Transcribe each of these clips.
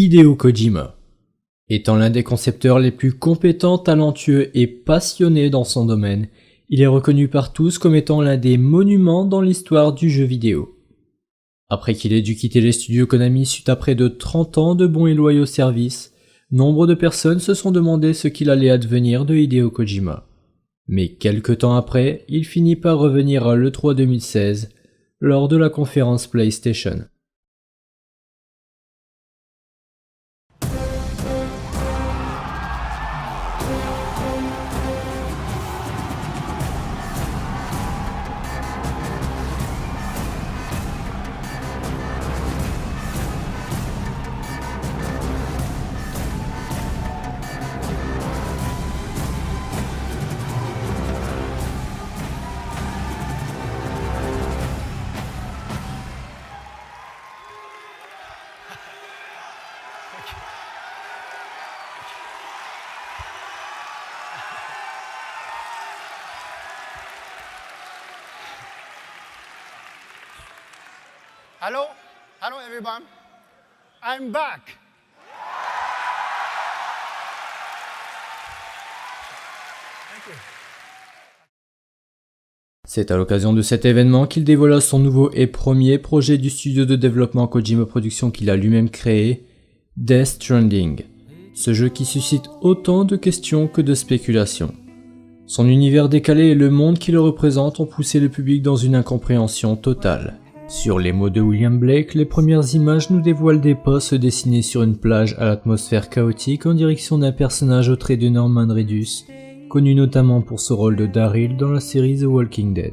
Hideo Kojima. Étant l'un des concepteurs les plus compétents, talentueux et passionnés dans son domaine, il est reconnu par tous comme étant l'un des monuments dans l'histoire du jeu vidéo. Après qu'il ait dû quitter les studios Konami suite à près de 30 ans de bons et loyaux services, nombre de personnes se sont demandé ce qu'il allait advenir de Hideo Kojima. Mais quelque temps après, il finit par revenir à l'E3 2016, lors de la conférence PlayStation. Hello everyone. I'm back. Thank you. C'est à l'occasion de cet événement qu'il dévoila son nouveau et premier projet du studio de développement Kojima Productions qu'il a lui-même créé, Death Stranding. Ce jeu qui suscite autant de questions que de spéculations. Son univers décalé et le monde qui le représente ont poussé le public dans une incompréhension totale. Sur les mots de William Blake, les premières images nous dévoilent des pas se dessiner sur une plage à l'atmosphère chaotique en direction d'un personnage au trait de Norman Reedus, connu notamment pour ce rôle de Daryl dans la série The Walking Dead.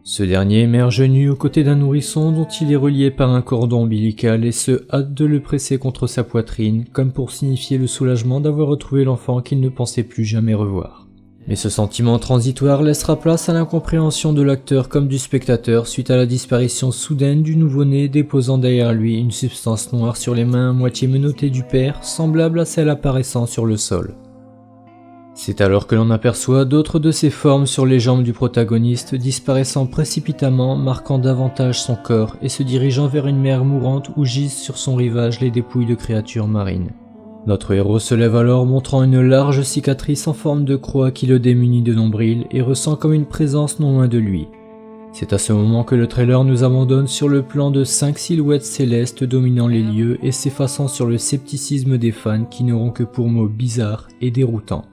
Ce dernier émerge nu aux côtés d'un nourrisson dont il est relié par un cordon ombilical et se hâte de le presser contre sa poitrine, comme pour signifier le soulagement d'avoir retrouvé l'enfant qu'il ne pensait plus jamais revoir. Mais ce sentiment transitoire laissera place à l'incompréhension de l'acteur comme du spectateur suite à la disparition soudaine du nouveau-né déposant derrière lui une substance noire sur les mains à moitié menottées du père, semblable à celle apparaissant sur le sol. C'est alors que l'on aperçoit d'autres de ces formes sur les jambes du protagoniste disparaissant précipitamment, marquant davantage son corps et se dirigeant vers une mer mourante où gisent sur son rivage les dépouilles de créatures marines. Notre héros se lève alors montrant une large cicatrice en forme de croix qui le démunit de nombril et ressent comme une présence non loin de lui. C'est à ce moment que le trailer nous abandonne sur le plan de 5 silhouettes célestes dominant les lieux et s'effaçant sur le scepticisme des fans qui n'auront que pour mots bizarres et déroutants.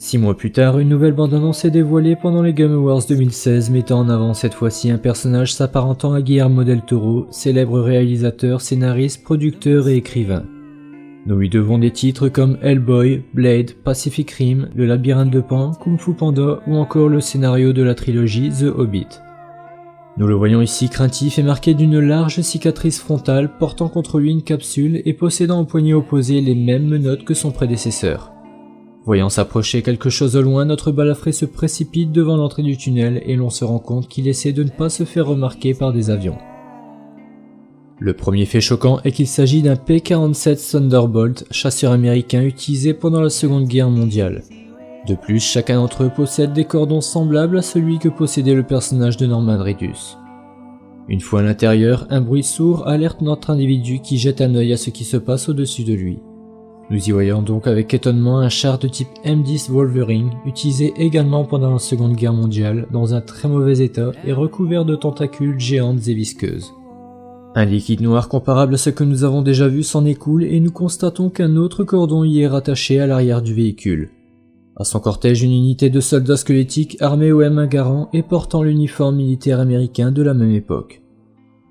6 mois plus tard, une nouvelle bande-annonce est dévoilée pendant les Game Awards 2016, mettant en avant cette fois-ci un personnage s'apparentant à Guillermo del Toro, célèbre réalisateur, scénariste, producteur et écrivain. Nous lui devons des titres comme Hellboy, Blade, Pacific Rim, Le Labyrinthe de Pan, Kung Fu Panda ou encore le scénario de la trilogie The Hobbit. Nous le voyons ici craintif et marqué d'une large cicatrice frontale portant contre lui une capsule et possédant au poignet opposé les mêmes menottes que son prédécesseur. Voyant s'approcher quelque chose au loin, notre balafré se précipite devant l'entrée du tunnel et l'on se rend compte qu'il essaie de ne pas se faire remarquer par des avions. Le premier fait choquant est qu'il s'agit d'un P-47 Thunderbolt, chasseur américain utilisé pendant la Seconde Guerre mondiale. De plus, chacun d'entre eux possède des cordons semblables à celui que possédait le personnage de Norman Reedus. Une fois à l'intérieur, un bruit sourd alerte notre individu qui jette un œil à ce qui se passe au-dessus de lui. Nous y voyons donc avec étonnement un char de type M10 Wolverine, utilisé également pendant la Seconde Guerre mondiale, dans un très mauvais état et recouvert de tentacules géantes et visqueuses. Un liquide noir comparable à ce que nous avons déjà vu s'en écoule et nous constatons qu'un autre cordon y est rattaché à l'arrière du véhicule. À son cortège, une unité de soldats squelettiques armés au M1 Garand et portant l'uniforme militaire américain de la même époque.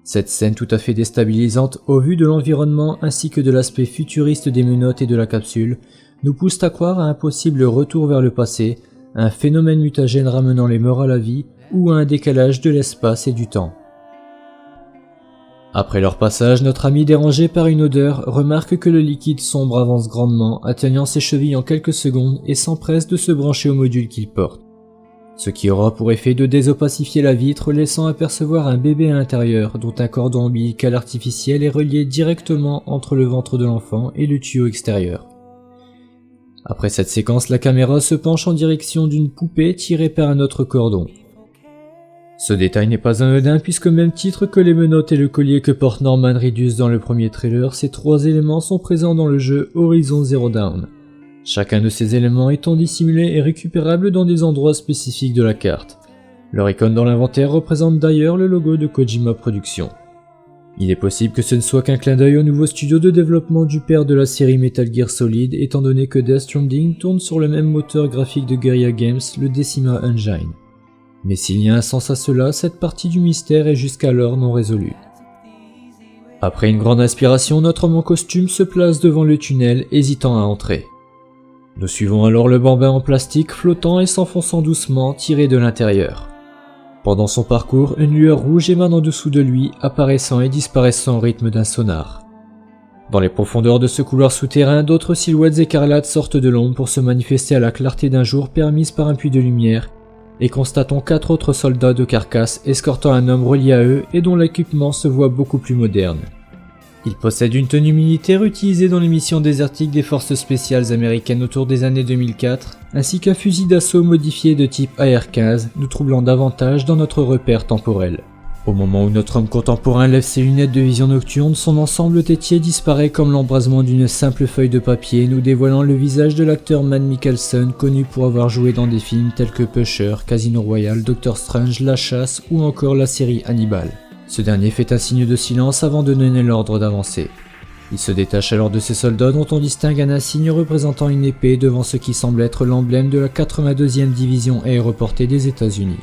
Cette scène tout à fait déstabilisante au vu de l'environnement ainsi que de l'aspect futuriste des menottes et de la capsule nous pousse à croire à un possible retour vers le passé, à un phénomène mutagène ramenant les morts à la vie ou à un décalage de l'espace et du temps. Après leur passage, notre ami dérangé par une odeur remarque que le liquide sombre avance grandement, atteignant ses chevilles en quelques secondes et s'empresse de se brancher au module qu'il porte. Ce qui aura pour effet de désopacifier la vitre, laissant apercevoir un bébé à l'intérieur, dont un cordon ombilical artificiel est relié directement entre le ventre de l'enfant et le tuyau extérieur. Après cette séquence, la caméra se penche en direction d'une poupée tirée par un autre cordon. Ce détail n'est pas anodin puisqu'au même titre que les menottes et le collier que porte Norman Reedus dans le premier trailer, ces 3 éléments sont présents dans le jeu Horizon Zero Dawn. Chacun de ces éléments étant dissimulé et récupérable dans des endroits spécifiques de la carte. Leur icône dans l'inventaire représente d'ailleurs le logo de Kojima Productions. Il est possible que ce ne soit qu'un clin d'œil au nouveau studio de développement du père de la série Metal Gear Solid, étant donné que Death Stranding tourne sur le même moteur graphique de Guerrilla Games, le Decima Engine. Mais s'il y a un sens à cela, cette partie du mystère est jusqu'alors non résolue. Après une grande inspiration, notre homme en costume se place devant le tunnel, hésitant à entrer. Nous suivons alors le bambin en plastique flottant et s'enfonçant doucement, tiré de l'intérieur. Pendant son parcours, une lueur rouge émane en dessous de lui, apparaissant et disparaissant au rythme d'un sonar. Dans les profondeurs de ce couloir souterrain, d'autres silhouettes écarlates sortent de l'ombre pour se manifester à la clarté d'un jour permise par un puits de lumière, et constatons 4 autres soldats de carcasse escortant un homme relié à eux et dont l'équipement se voit beaucoup plus moderne. Il possède une tenue militaire utilisée dans les missions désertiques des forces spéciales américaines autour des années 2004, ainsi qu'un fusil d'assaut modifié de type AR-15, nous troublant davantage dans notre repère temporel. Au moment où notre homme contemporain lève ses lunettes de vision nocturne, son ensemble tétier disparaît comme l'embrasement d'une simple feuille de papier, nous dévoilant le visage de l'acteur Mads Mikkelsen, connu pour avoir joué dans des films tels que Pusher, Casino Royale, Doctor Strange, La Chasse ou encore la série Hannibal. Ce dernier fait un signe de silence avant de donner l'ordre d'avancer. Il se détache alors de ses soldats dont on distingue un insigne représentant une épée devant ce qui semble être l'emblème de la 82e division aéroportée des États-Unis.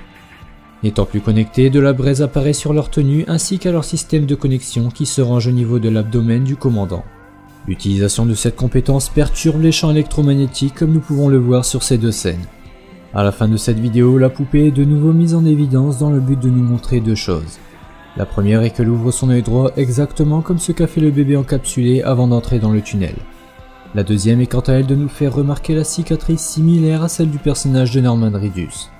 N'étant plus connectés, de la braise apparaît sur leur tenue ainsi qu'à leur système de connexion qui se range au niveau de l'abdomen du commandant. L'utilisation de cette compétence perturbe les champs électromagnétiques comme nous pouvons le voir sur ces 2 scènes. À la fin de cette vidéo, la poupée est de nouveau mise en évidence dans le but de nous montrer 2 choses. La première est qu'elle ouvre son œil droit exactement comme ce qu'a fait le bébé encapsulé avant d'entrer dans le tunnel. La deuxième est quant à elle de nous faire remarquer la cicatrice similaire à celle du personnage de Norman Reedus.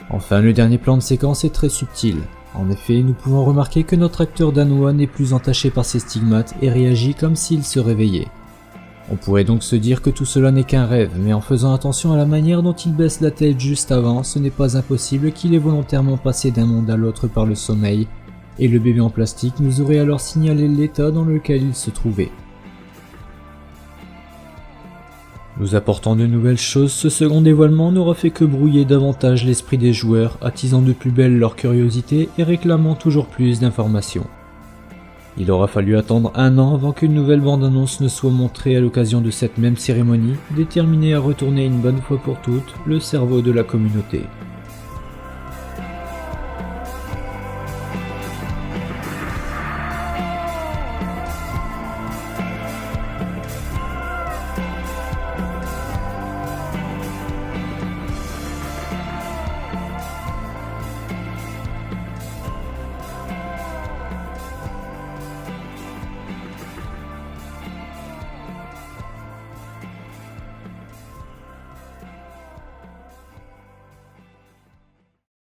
Enfin, le dernier plan de séquence est très subtil. En effet, nous pouvons remarquer que notre acteur danois n'est plus entaché par ses stigmates et réagit comme s'il se réveillait. On pourrait donc se dire que tout cela n'est qu'un rêve, mais en faisant attention à la manière dont il baisse la tête juste avant, ce n'est pas impossible qu'il ait volontairement passé d'un monde à l'autre par le sommeil, et le bébé en plastique nous aurait alors signalé l'état dans lequel il se trouvait. Nous apportant de nouvelles choses, ce second dévoilement n'aura fait que brouiller davantage l'esprit des joueurs, attisant de plus belle leur curiosité et réclamant toujours plus d'informations. Il aura fallu attendre 1 an avant qu'une nouvelle bande-annonce ne soit montrée à l'occasion de cette même cérémonie, déterminée à retourner une bonne fois pour toutes le cerveau de la communauté.